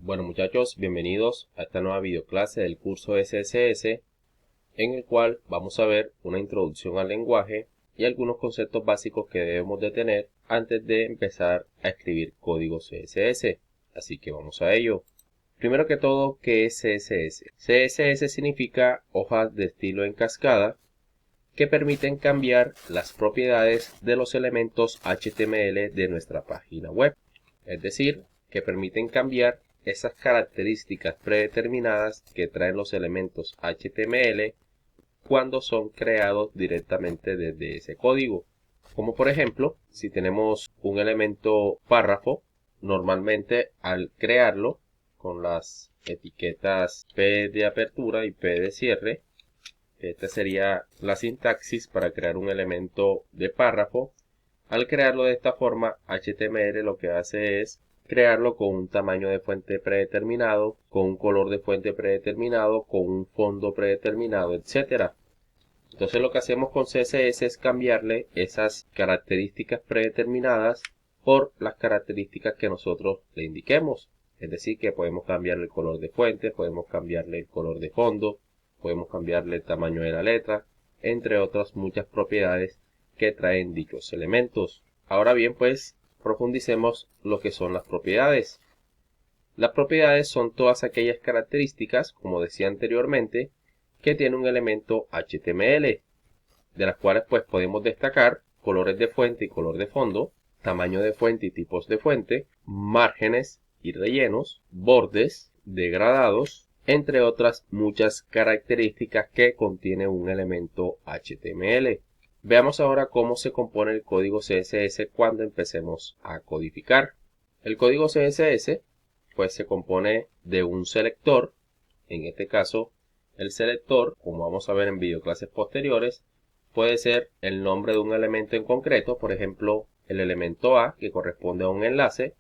Bueno muchachos, bienvenidos a esta nueva videoclase del curso SSS, en el cual vamos a ver una introducción al lenguaje y algunos conceptos básicos que debemos de tener antes de empezar a escribir código CSS. Así que vamos a ello. Primero que todo, ¿qué es CSS? CSS significa hojas de estilo en cascada que permiten cambiar las propiedades de los elementos HTML de nuestra página web. Es decir, que permiten cambiar esas características predeterminadas que traen los elementos HTML cuando son creados directamente desde ese código. Como por ejemplo, si tenemos un elemento párrafo, normalmente al crearlo con las etiquetas P de apertura y P de cierre, esta sería la sintaxis para crear un elemento de párrafo. Al crearlo de esta forma, HTML lo que hace es crearlo con un tamaño de fuente predeterminado, con un color de fuente predeterminado, con un fondo predeterminado, etc. Entonces lo que hacemos con CSS es cambiarle esas características predeterminadas por las características que nosotros le indiquemos. Es decir, que podemos cambiarle el color de fuente, podemos cambiarle el color de fondo, podemos cambiarle el tamaño de la letra, entre otras muchas propiedades que traen dichos elementos. Ahora bien, pues profundicemos lo que son las propiedades. Las propiedades son todas aquellas características, como decía anteriormente, que tiene un elemento HTML, de las cuales pues podemos destacar colores de fuente y color de fondo, tamaño de fuente y tipos de fuente, márgenes y rellenos, bordes, degradados, entre otras muchas características que contiene un elemento HTML. Veamos ahora cómo se compone el código CSS cuando empecemos a codificar. El código CSS pues se compone de un selector, en este caso el selector, como vamos a ver en videoclases posteriores, puede ser el nombre de un elemento en concreto, por ejemplo el elemento A que corresponde a un enlace,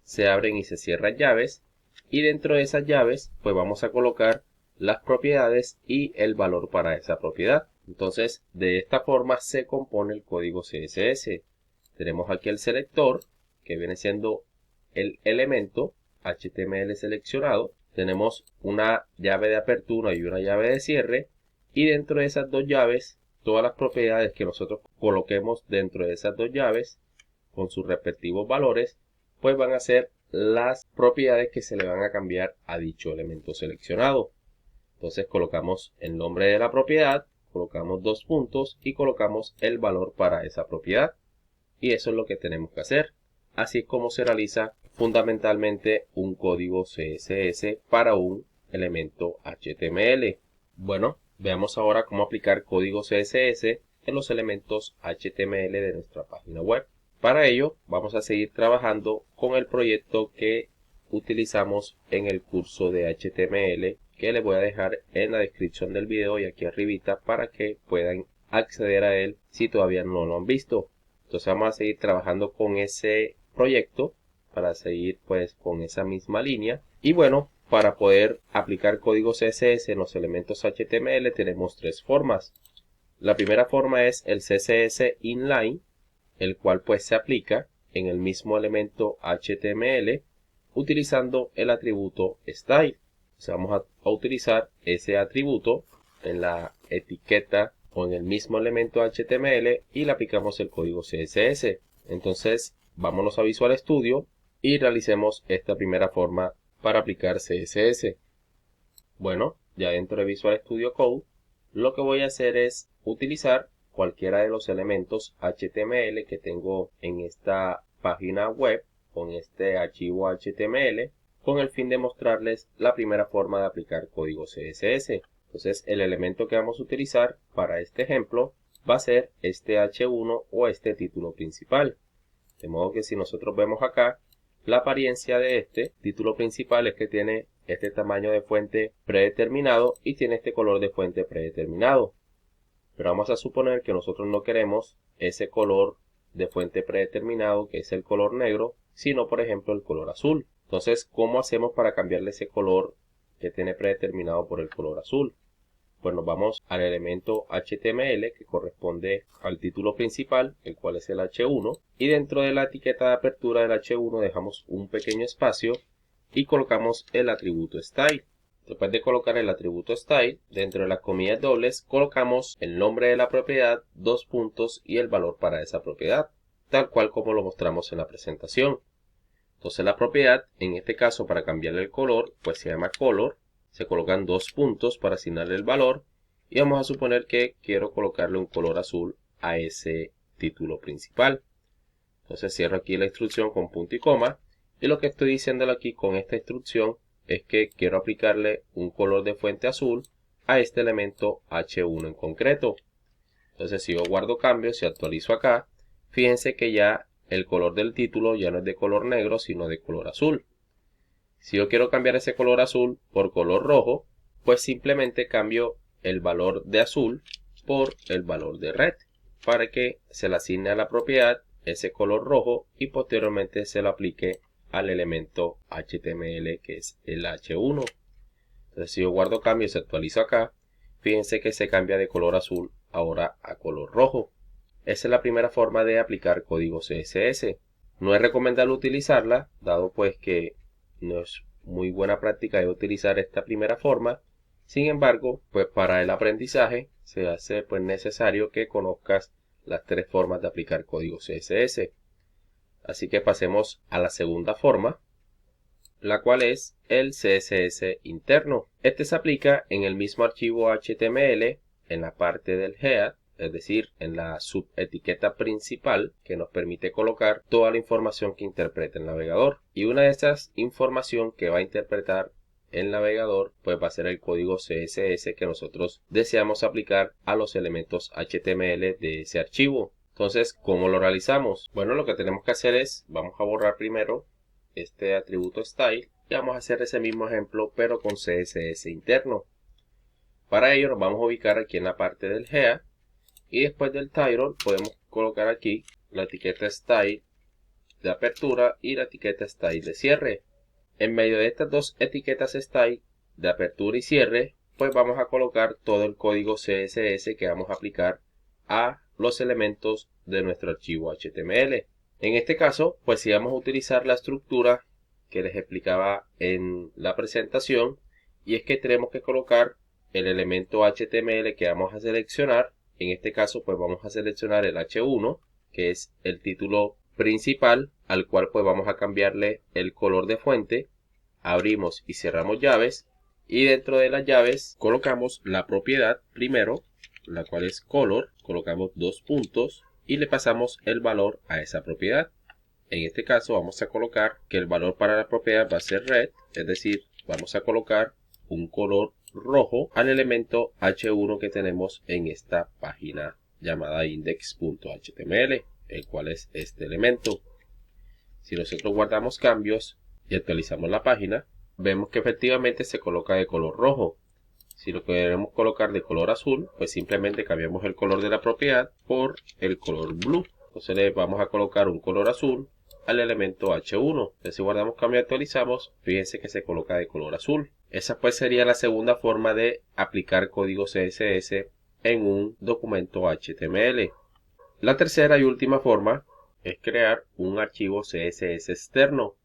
se abren y se cierran llaves y dentro de esas llaves pues vamos a colocar las propiedades y el valor para esa propiedad. Entonces de esta forma se compone el código CSS. Tenemos aquí el selector que viene siendo el elemento HTML seleccionado. Tenemos una llave de apertura y una llave de cierre y dentro de esas dos llaves todas las propiedades que nosotros coloquemos dentro de esas dos llaves con sus respectivos valores pues van a ser las propiedades que se le van a cambiar a dicho elemento seleccionado. Entonces colocamos el nombre de la propiedad, colocamos dos puntos y colocamos el valor para esa propiedad. Y eso es lo que tenemos que hacer. Así es como se realiza fundamentalmente un código CSS para un elemento HTML. Bueno, veamos ahora cómo aplicar código CSS en los elementos HTML de nuestra página web. Para ello vamos a seguir trabajando con el proyecto que utilizamos en el curso de HTML que les voy a dejar en la descripción del video y aquí arribita para que puedan acceder a él si todavía no lo han visto. Entonces vamos a seguir trabajando con ese proyecto para seguir pues con esa misma línea. Y bueno, para poder aplicar código CSS en los elementos HTML tenemos tres formas. La primera forma es el CSS inline, el cual pues se aplica en el mismo elemento HTML utilizando el atributo style. Entonces vamos a utilizar ese atributo en la etiqueta o en el mismo elemento HTML y le aplicamos el código CSS. Entonces vámonos a Visual Studio y realicemos esta primera forma para aplicar CSS. Bueno, ya dentro de Visual Studio Code lo que voy a hacer es utilizar cualquiera de los elementos HTML que tengo en esta página web con este archivo HTML con el fin de mostrarles la primera forma de aplicar código CSS. Entonces el elemento que vamos a utilizar para este ejemplo va a ser este H1 o este título principal. De modo que si nosotros vemos acá, la apariencia de este título principal es que tiene este tamaño de fuente predeterminado y tiene este color de fuente predeterminado. Pero vamos a suponer que nosotros no queremos ese color de fuente predeterminado, que es el color negro, sino por ejemplo el color azul. Entonces, ¿cómo hacemos para cambiarle ese color que tiene predeterminado por el color azul? Pues nos vamos al elemento HTML que corresponde al título principal, el cual es el H1, y dentro de la etiqueta de apertura del H1 dejamos un pequeño espacio y colocamos el atributo style. Después de colocar el atributo style, dentro de las comillas dobles colocamos el nombre de la propiedad, dos puntos y el valor para esa propiedad, tal cual como lo mostramos en la presentación. Entonces la propiedad, en este caso para cambiarle el color, pues se llama color, se colocan dos puntos para asignarle el valor y vamos a suponer que quiero colocarle un color azul a ese título principal. Entonces cierro aquí la instrucción con punto y coma y lo que estoy diciéndole aquí con esta instrucción es que quiero aplicarle un color de fuente azul a este elemento H1 en concreto. Entonces si yo guardo cambios y actualizo acá, fíjense que ya el color del título ya no es de color negro sino de color azul. Si yo quiero cambiar ese color azul por color rojo, pues simplemente cambio el valor de azul por el valor de red para que se le asigne a la propiedad ese color rojo y posteriormente se lo aplique al elemento HTML que es el H1. Entonces si yo guardo cambios y se actualizo acá, fíjense que se cambia de color azul ahora a color rojo. Esa es la primera forma de aplicar código CSS. No es recomendable utilizarla, dado pues que no es muy buena práctica de utilizar esta primera forma. Sin embargo, pues para el aprendizaje se hace pues necesario que conozcas las tres formas de aplicar código CSS. Así que pasemos a la segunda forma, la cual es el CSS interno. Este se aplica en el mismo archivo HTML, en la parte del head, es decir, en la subetiqueta principal que nos permite colocar toda la información que interpreta el navegador. Y una de esas información que va a interpretar el navegador pues va a ser el código CSS que nosotros deseamos aplicar a los elementos HTML de ese archivo. Entonces, ¿cómo lo realizamos? Bueno, lo que tenemos que hacer es, vamos a borrar primero este atributo style y vamos a hacer ese mismo ejemplo pero con CSS interno. Para ello nos vamos a ubicar aquí en la parte del head y después del title podemos colocar aquí la etiqueta style de apertura y la etiqueta style de cierre. En medio de estas dos etiquetas style de apertura y cierre, pues vamos a colocar todo el código CSS que vamos a aplicar a los elementos de nuestro archivo HTML. En este caso, pues si vamos a utilizar la estructura que les explicaba en la presentación, y es que tenemos que colocar el elemento HTML que vamos a seleccionar. En este caso, pues vamos a seleccionar el H1, que es el título principal, al cual pues vamos a cambiarle el color de fuente. Abrimos y cerramos llaves y dentro de las llaves colocamos la propiedad primero, la cual es color, colocamos dos puntos y le pasamos el valor a esa propiedad. En este caso vamos a colocar que el valor para la propiedad va a ser red, es decir, vamos a colocar un color rojo al elemento H1 que tenemos en esta página llamada index.html, el cual es este elemento. Si nosotros guardamos cambios y actualizamos la página, vemos que efectivamente se coloca de color rojo. Si lo queremos colocar de color azul, pues simplemente cambiamos el color de la propiedad por el color blue. Entonces le vamos a colocar un color azul al elemento H1. Entonces si guardamos cambio y actualizamos, fíjense que se coloca de color azul. Esa pues sería la segunda forma de aplicar código CSS en un documento HTML. La tercera y última forma es crear un archivo CSS externo.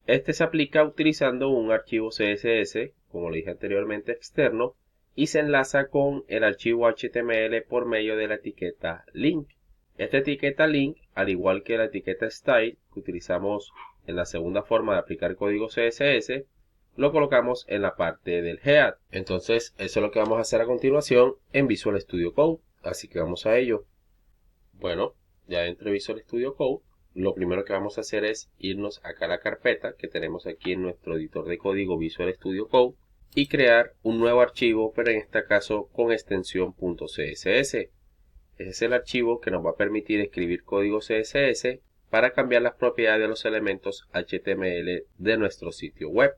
Este se aplica utilizando un archivo CSS, como lo dije anteriormente, externo, y se enlaza con el archivo HTML por medio de la etiqueta link. Esta etiqueta link, al igual que la etiqueta style que utilizamos en la segunda forma de aplicar código CSS, lo colocamos en la parte del head. Entonces, eso es lo que vamos a hacer a continuación en Visual Studio Code. Así que vamos a ello. Bueno, ya dentro de Visual Studio Code, lo primero que vamos a hacer es irnos acá a la carpeta que tenemos aquí en nuestro editor de código Visual Studio Code y crear un nuevo archivo, pero en este caso con extensión .css. Ese es el archivo que nos va a permitir escribir código CSS para cambiar las propiedades de los elementos HTML de nuestro sitio web.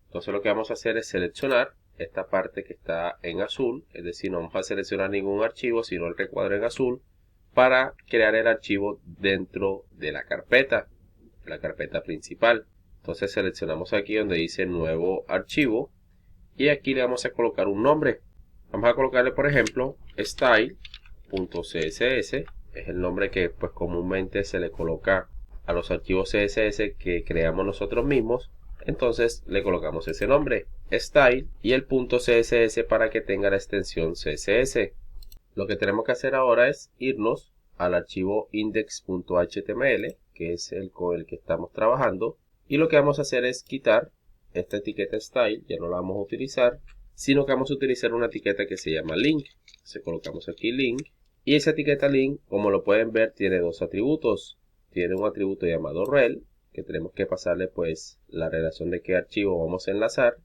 Entonces lo que vamos a hacer es seleccionar esta parte que está en azul, es decir, no vamos a seleccionar ningún archivo, sino el recuadro en azul, para crear el archivo dentro de la carpeta principal. Entonces seleccionamos aquí donde dice nuevo archivo y aquí le vamos a colocar un nombre. Vamos a colocarle por ejemplo style.css, es el nombre que pues comúnmente se le coloca a los archivos CSS que creamos nosotros mismos. Entonces le colocamos ese nombre, style, y el punto CSS para que tenga la extensión CSS. Lo que tenemos que hacer ahora es irnos al archivo index.html, que es el con el que estamos trabajando, y lo que vamos a hacer es quitar esta etiqueta style, ya no la vamos a utilizar, sino que vamos a utilizar una etiqueta que se llama link. Entonces colocamos aquí link, y esa etiqueta link, como lo pueden ver, tiene dos atributos. Tiene un atributo llamado rel, que tenemos que pasarle pues la relación de qué archivo vamos a enlazar.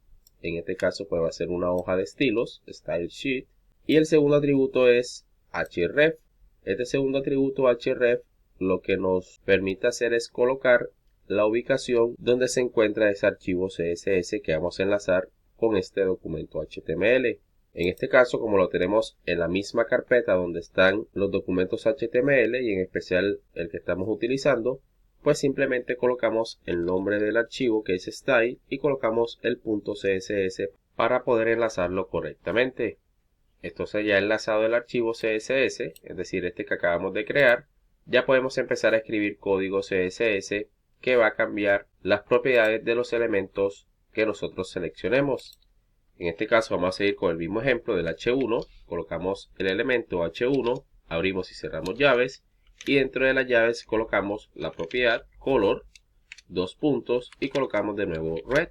En este caso pues va a ser una hoja de estilos, style sheet. Y el segundo atributo es href. Este segundo atributo href lo que nos permite hacer es colocar la ubicación donde se encuentra ese archivo CSS que vamos a enlazar con este documento HTML. En este caso, como lo tenemos en la misma carpeta donde están los documentos HTML y en especial el que estamos utilizando, pues simplemente colocamos el nombre del archivo que es style y colocamos el punto CSS para poder enlazarlo correctamente. Entonces ya enlazado el archivo CSS, es decir, este que acabamos de crear, ya podemos empezar a escribir código CSS que va a cambiar las propiedades de los elementos que nosotros seleccionemos. En este caso vamos a seguir con el mismo ejemplo del H1, colocamos el elemento H1, abrimos y cerramos llaves, y dentro de las llaves colocamos la propiedad color, dos puntos, y colocamos de nuevo red.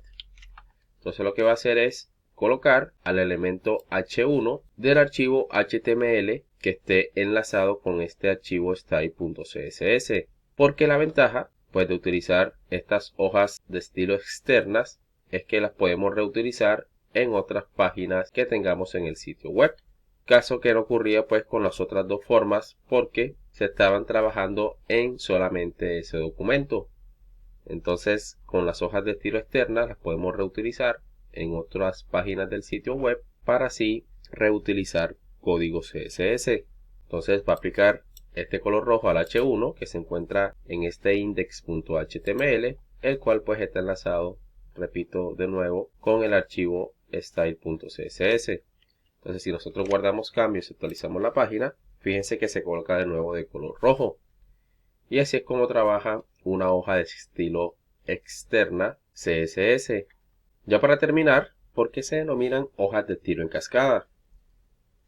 Entonces lo que va a hacer es colocar al elemento H1 del archivo HTML que esté enlazado con este archivo style.css. Porque la ventaja pues de utilizar estas hojas de estilo externas es que las podemos reutilizar en otras páginas que tengamos en el sitio web. Caso que no ocurría pues con las otras dos formas porque se estaban trabajando en solamente ese documento. Entonces con las hojas de estilo externas las podemos reutilizar en otras páginas del sitio web para así reutilizar código CSS. Entonces va a aplicar este color rojo al H1 que se encuentra en este index.html, el cual pues está enlazado, repito de nuevo, con el archivo style.css. Entonces si nosotros guardamos cambios y actualizamos la página, fíjense que se coloca de nuevo de color rojo. Y así es como trabaja una hoja de estilo externa CSS. Ya para terminar, ¿por qué se denominan hojas de estilo en cascada?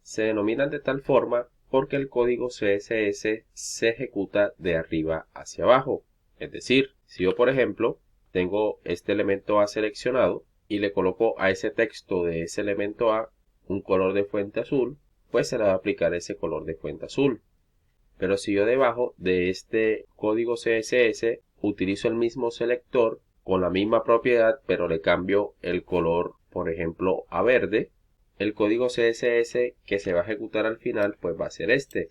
Se denominan de tal forma porque el código CSS se ejecuta de arriba hacia abajo. Es decir, si yo por ejemplo tengo este elemento A seleccionado y le coloco a ese texto de ese elemento A un color de fuente azul, pues se le va a aplicar ese color de fuente azul. Pero si yo debajo de este código CSS utilizo el mismo selector con la misma propiedad, pero le cambio el color, por ejemplo, a verde, el código CSS que se va a ejecutar al final, pues va a ser este.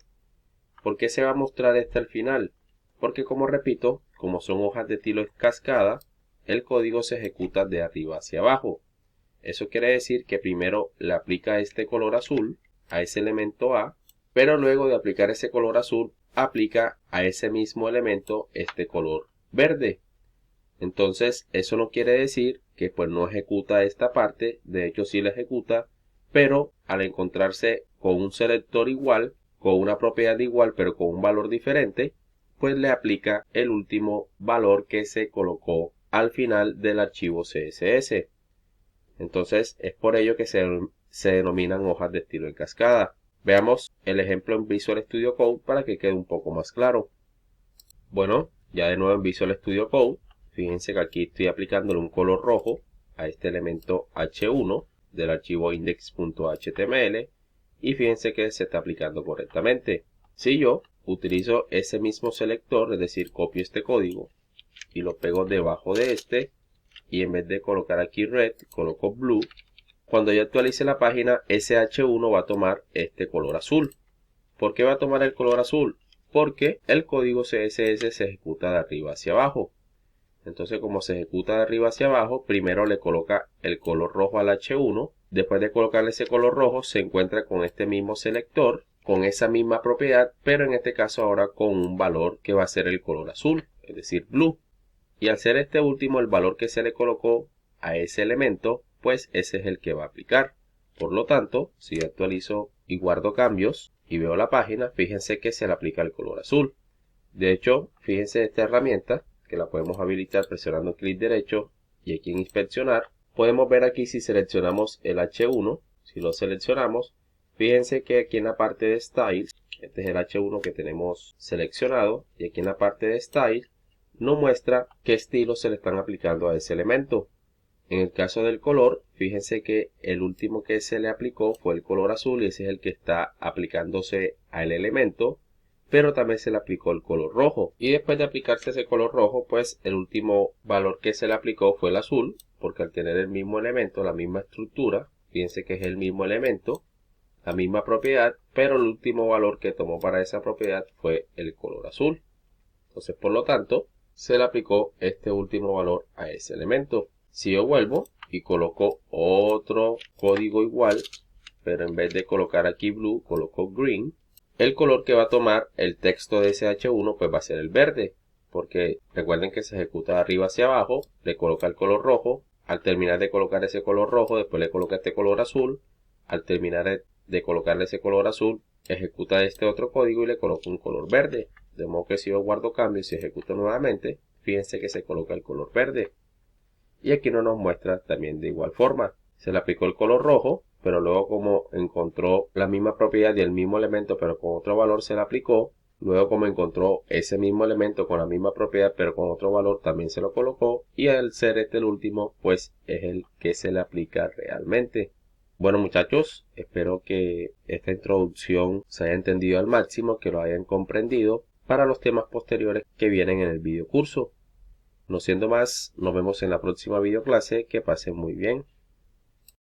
¿Por qué se va a mostrar este al final? Porque, como repito, como son hojas de estilo cascada, el código se ejecuta de arriba hacia abajo. Eso quiere decir que primero le aplica este color azul a ese elemento A, pero luego de aplicar ese color azul, aplica a ese mismo elemento este color verde. Entonces, eso no quiere decir que pues no ejecuta esta parte, de hecho sí la ejecuta, pero al encontrarse con un selector igual, con una propiedad igual, pero con un valor diferente, pues le aplica el último valor que se colocó al final del archivo CSS. Entonces, es por ello que se denominan hojas de estilo en cascada. Veamos el ejemplo en Visual Studio Code para que quede un poco más claro. Bueno, ya de nuevo en Visual Studio Code, fíjense que aquí estoy aplicándole un color rojo a este elemento H1 del archivo index.html y fíjense que se está aplicando correctamente. Si yo utilizo ese mismo selector, es decir, copio este código y lo pego debajo de este y en vez de colocar aquí red, coloco blue, cuando yo actualice la página, ese H1 va a tomar este color azul. ¿Por qué va a tomar el color azul? Porque el código CSS se ejecuta de arriba hacia abajo. Entonces, como se ejecuta de arriba hacia abajo, primero le coloca el color rojo al H1. Después de colocarle ese color rojo, se encuentra con este mismo selector, con esa misma propiedad, pero en este caso ahora con un valor que va a ser el color azul, es decir, blue. Y al ser este último el valor que se le colocó a ese elemento, pues ese es el que va a aplicar. Por lo tanto, si yo actualizo y guardo cambios y veo la página, fíjense que se le aplica el color azul. De hecho, fíjense esta herramienta que la podemos habilitar presionando clic derecho y aquí en inspeccionar, podemos ver aquí si seleccionamos el H1, si lo seleccionamos, fíjense que aquí en la parte de Style, este es el H1 que tenemos seleccionado, y aquí en la parte de Style nos muestra qué estilos se le están aplicando a ese elemento. En el caso del color, fíjense que el último que se le aplicó fue el color azul y ese es el que está aplicándose al elemento, pero también se le aplicó el color rojo. Y después de aplicarse ese color rojo, pues el último valor que se le aplicó fue el azul, porque al tener el mismo elemento, la misma estructura, fíjense que es el mismo elemento, la misma propiedad, pero el último valor que tomó para esa propiedad fue el color azul. Entonces, por lo tanto, se le aplicó este último valor a ese elemento. Si yo vuelvo y coloco otro código igual, pero en vez de colocar aquí blue, coloco green, el color que va a tomar el texto de ese H1 pues va a ser el verde, porque recuerden que se ejecuta de arriba hacia abajo, le coloca el color rojo, al terminar de colocar ese color rojo, después le coloca este color azul, al terminar de colocarle ese color azul, ejecuta este otro código y le coloca un color verde, de modo que si yo guardo cambio y si ejecuto nuevamente, fíjense que se coloca el color verde. Y aquí no nos muestra también de igual forma. Se le aplicó el color rojo, pero luego como encontró la misma propiedad y el mismo elemento, pero con otro valor se le aplicó. Luego como encontró ese mismo elemento con la misma propiedad, pero con otro valor también se lo colocó. Y al ser este el último, pues es el que se le aplica realmente. Bueno muchachos, espero que esta introducción se haya entendido al máximo, que lo hayan comprendido para los temas posteriores que vienen en el video curso. No siendo más, nos vemos en la próxima videoclase. Que pasen muy bien.